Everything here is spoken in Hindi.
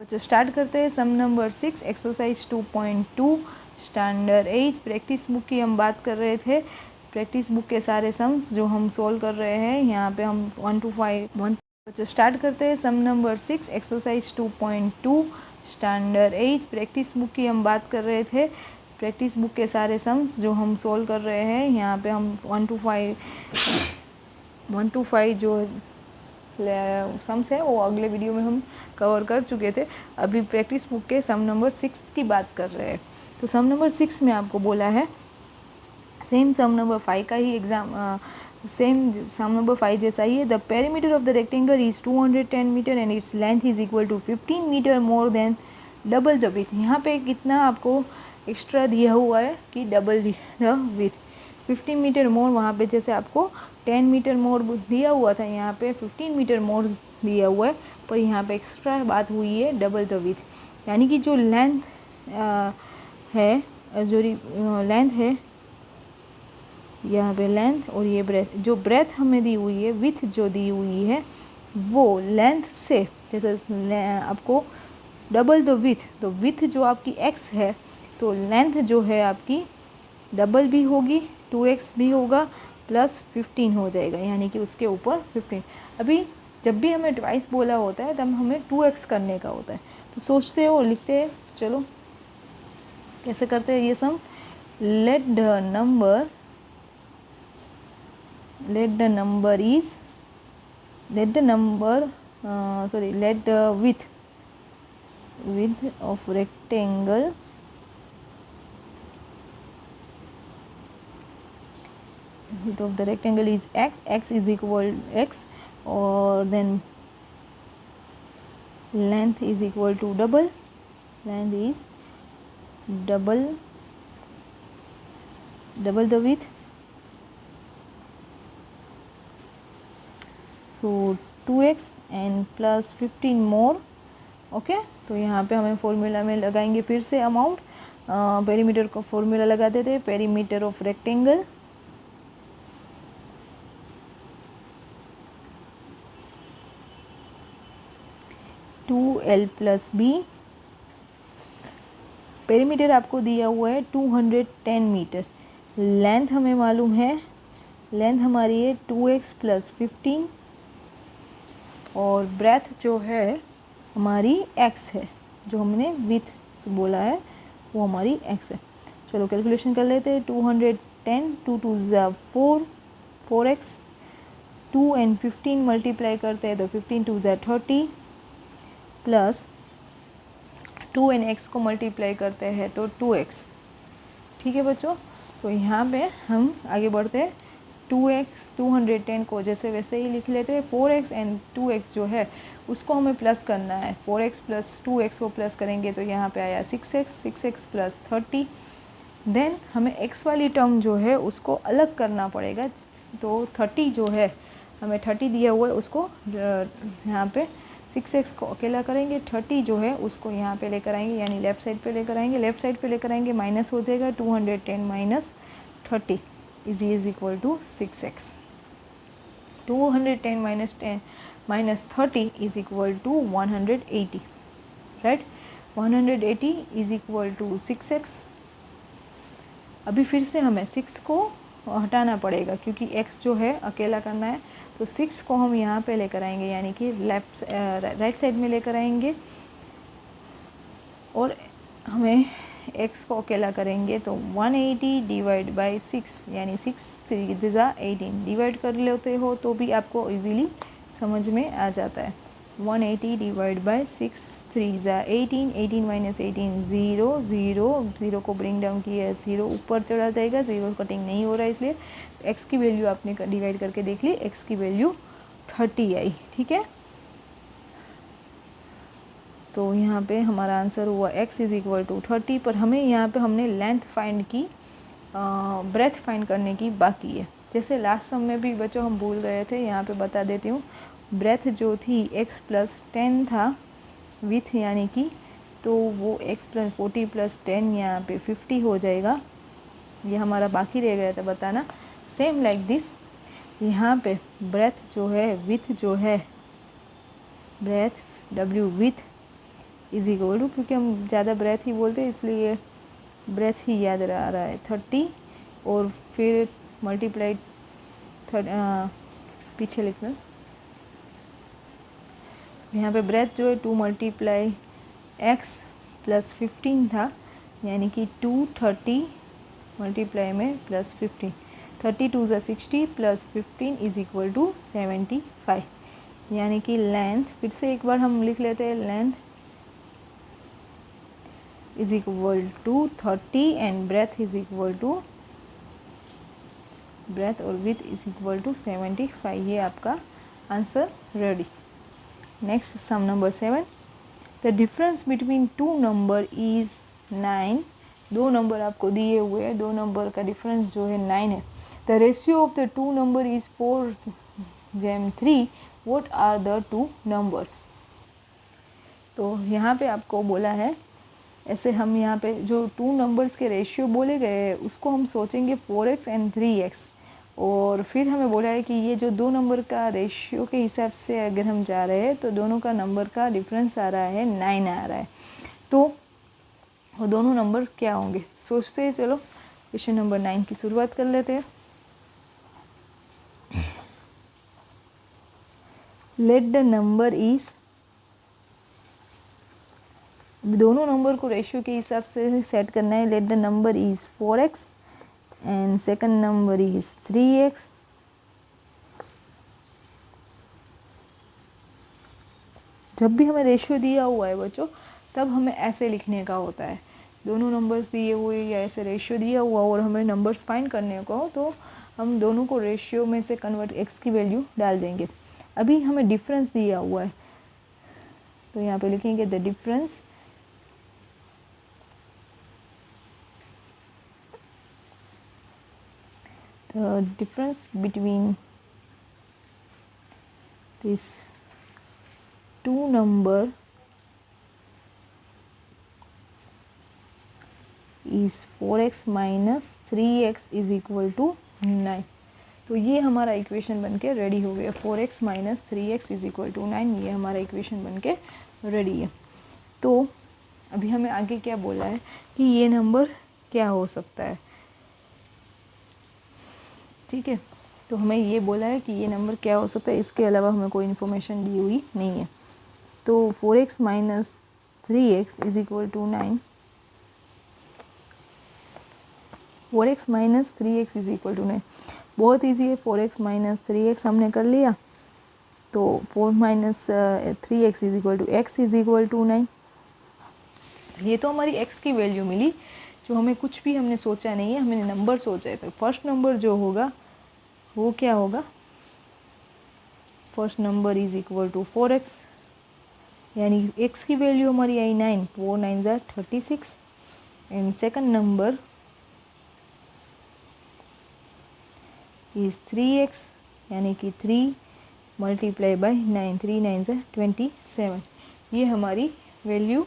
बच्चों स्टार्ट करते हैं sum number 6 exercise 2.2 standard 8 practice book की हम बात कर रहे थे। प्रैक्टिस बुक के सारे सम्स जो हम सोल्व कर रहे हैं यहाँ पे हम 1 to 5 बच्चों स्टार्ट करते हैं sum number 6 exercise 2.2 standard 8 practice book की हम बात कर रहे थे। प्रैक्टिस बुक के सारे सम्स जो हम सोल्व कर रहे हैं यहाँ पे हम 1 to 5 जो सम्स है वो अगले वीडियो में हम कवर कर चुके थे। अभी प्रैक्टिस बुक के सम नंबर 6 की बात कर रहे हैं। तो सम नंबर 6 में आपको बोला है सेम सम नंबर 5 का ही सेम सम नंबर 5 जैसा ही है। The perimeter of the rectangle is 210 metre and its length is equal to 15 metre more than double the width. यहाँ पे कितना आपको एक्स्ट्रा दिया हुआ है कि double the width 15 metre more, वहाँ पे जैसे आपको 10 मीटर मोर दिया हुआ था, यहाँ पे 15 मीटर मोर दिया हुआ है, पर यहाँ पे एक्स्ट्रा बात हुई है डबल द विथ। यानी कि जो लेंथ है, जो लेंथ है यहाँ पे लेंथ और ये ब्रेथ, जो ब्रेथ हमें दी हुई है, विथ जो दी हुई है वो लेंथ से जैसे आपको डबल द विथ, तो विथ जो आपकी x है तो लेंथ जो है आपकी डबल भी होगी, 2x भी होगा, प्लस 15 हो जाएगा, यानी कि उसके ऊपर 15। अभी जब भी हमें ट्वाइस बोला होता है तब हमें 2x करने का होता है। तो सोचते हो, लिखते हैं, चलो कैसे करते हैं ये sum. Let the number let the width of rectangle width of the rectangle is x is equal x, or then length is equal to double the width, so 2x and plus 15 more। Okay, तो यहाँ पे हमें फॉर्मूला में लगाएंगे फिर से अमाउंट, पेरीमीटर का फॉर्मूला लगा देते हैं। Perimeter of rectangle two L plus B. Perimeter आपको दिया हुआ है 210 मीटर। लेंथ हमें मालूम है, लेंथ हमारी है 2x प्लस 15, और ब्रेथ जो है हमारी x है, जो हमने विथ बोला है वो हमारी x है। चलो कैलकुलेशन कर लेते हैं। 210 2 2 4 4x, 2 and 15 मल्टीप्लाई करते हैं तो 15 2 30, प्लस 2 and x को मल्टीप्लाई करते हैं तो 2x। ठीक है बच्चों, तो यहाँ पे हम आगे बढ़ते हैं। 2x 210 को जैसे वैसे ही लिख लेते हैं। 4x एंड 2x जो है उसको हमें प्लस करना है। 4x प्लस 2x को प्लस करेंगे तो यहाँ पे आया 6x प्लस 30। देन हमें x वाली टर्म जो है उसको अलग करना पड़ेगा। तो 30 जो है हमें 30 दिया हुआ है, उसको यहाँ पे 6x को अकेला करेंगे, 30 जो है उसको यहाँ पे लेकर आएंगे, यानी लेफ़्ट साइड पे लेकर आएंगे, माइनस हो जाएगा। 210 minus 30 is equal to 6x। 210 minus 30 is equal to 180, right? 180 is equal to 6x। अभी फिर से हमें 6 को हटाना पड़ेगा क्योंकि x जो है अकेला करना है, तो 6 को हम यहाँ पे लेकर आएंगे, यानी कि राइट साइड में लेकर आएंगे, और हमें x को अकेला करेंगे तो 180 डिवाइड बाई 6, यानी 6 3 18 डिवाइड कर लेते हो तो भी आपको इजीली समझ में आ जाता है। 180 डिवाइड बाई 6 3 18, 18 माइनस 18 0, 0 को ब्रिंग डाउन किया है, 0 ऊपर चढ़ा जाएगा, 0 कटिंग नहीं हो रहा है, इसलिए x की वैल्यू आपने डिवाइड करके देख ली, x की वैल्यू 30 आई। ठीक है, तो यहाँ पे हमारा आंसर हुआ x इज़ इक्वल टू 30। पर हमें यहाँ पे हमने लेंथ फाइंड की, ब्रेथ फाइंड करने की बाकी है। जैसे लास्ट सम में भी बच्चों हम भूल गए थे, यहाँ पे बता देती हूँ। ब्रेथ जो थी x प्लस 10 था विथ, यानी कि तो वो x प्लस 40 प्लस 10 यहाँ पे 50 हो जाएगा। ये हमारा बाकी रह गया था बताना। सेम लाइक दिस यहाँ पे ब्रेथ जो है विथ जो है, breadth w width is equal to, क्योंकि हम ज़्यादा ब्रेथ ही बोलते हैं इसलिए ब्रेथ ही याद आ रहा है, 30 और फिर मल्टीप्लाई पीछे लिखना, यहाँ पे ब्रेथ जो है 2 मल्टीप्लाई x प्लस 15 था, यानी कि 230 मल्टीप्लाई में प्लस 15, 32 ज़ा 60 प्लस 15 इज इक्वल टू 75, यानी कि लेंथ, फिर से एक बार हम लिख लेते हैं, length is equal to 30 and breadth is equal to, breadth और विथ इज इक्वल टू 75। ये आपका answer ready. Next sum number 7, the difference between two number is 9। दो नंबर आपको दिए हुए हैं, दो नंबर का डिफरेंस जो है 9 है। The ratio of the two number is 4:3, what are the two numbers. तो यहाँ पे आपको बोला है, ऐसे हम यहाँ पे जो टू नंबर्स के रेशियो बोले गए हैं उसको हम सोचेंगे 4x एंड 3x, और फिर हमें बोला है कि ये जो दो नंबर का रेशियो के हिसाब से अगर हम जा रहे हैं तो दोनों का नंबर का डिफरेंस आ रहा है 9 आ रहा है। तो वो दोनों नंबर क्या होंगे सोचते हैं। चलो क्वेश्चन नंबर 9 की शुरुआत कर लेते हैं। लेट द नंबर इज, दोनों नंबर को रेशियो के हिसाब से सेट करना है। Late the number is 4x and second number is 3x। जब भी हमें रेशियो दिया हुआ है बच्चों, तब हमें ऐसे लिखने का होता है, दोनों नंबर्स दिए हुए या ऐसे रेशियो दिया हुआ और हमें नंबर्स फाइंड करने को हो तो हम दोनों को रेशियो में से कन्वर्ट x की वैल्यू डाल देंगे। अभी हमें डिफरेंस दिया हुआ है तो यहाँ पे लिखेंगे the difference between this two number is 4x minus 3x is equal to 9। तो ये हमारा इक्वेशन बनके रेडी हो गया। 4x minus 3x is equal to 9, ये हमारा इक्वेशन बनके रेडी है। तो अभी हमें आगे क्या बोला है कि ये नंबर क्या हो सकता है, ठीक है। तो हमें ये बोला है कि ये नंबर क्या हो सकता है, इसके अलावा हमें कोई इन्फॉर्मेशन दी हुई नहीं है। तो 4x minus 3x is equal to 9, 4x minus 3x is equal to 9, बहुत ईजी है। 4x माइनस 3x हमने कर लिया, तो 4 minus 3x is equal to x is equal to 9। ये तो हमारी x की वैल्यू मिली, जो हमें कुछ भी हमने सोचा नहीं है, हमने नंबर सोचा है। तो फर्स्ट नंबर जो होगा वो क्या होगा, first number is equal to 4x, यानी x की वैल्यू हमारी आई 9, 4 9 ज़ा 36 and second number is 3x, यानी कि 3 मल्टीप्लाई बाय 9, 3 9 ज़ा 27। ये हमारी वैल्यू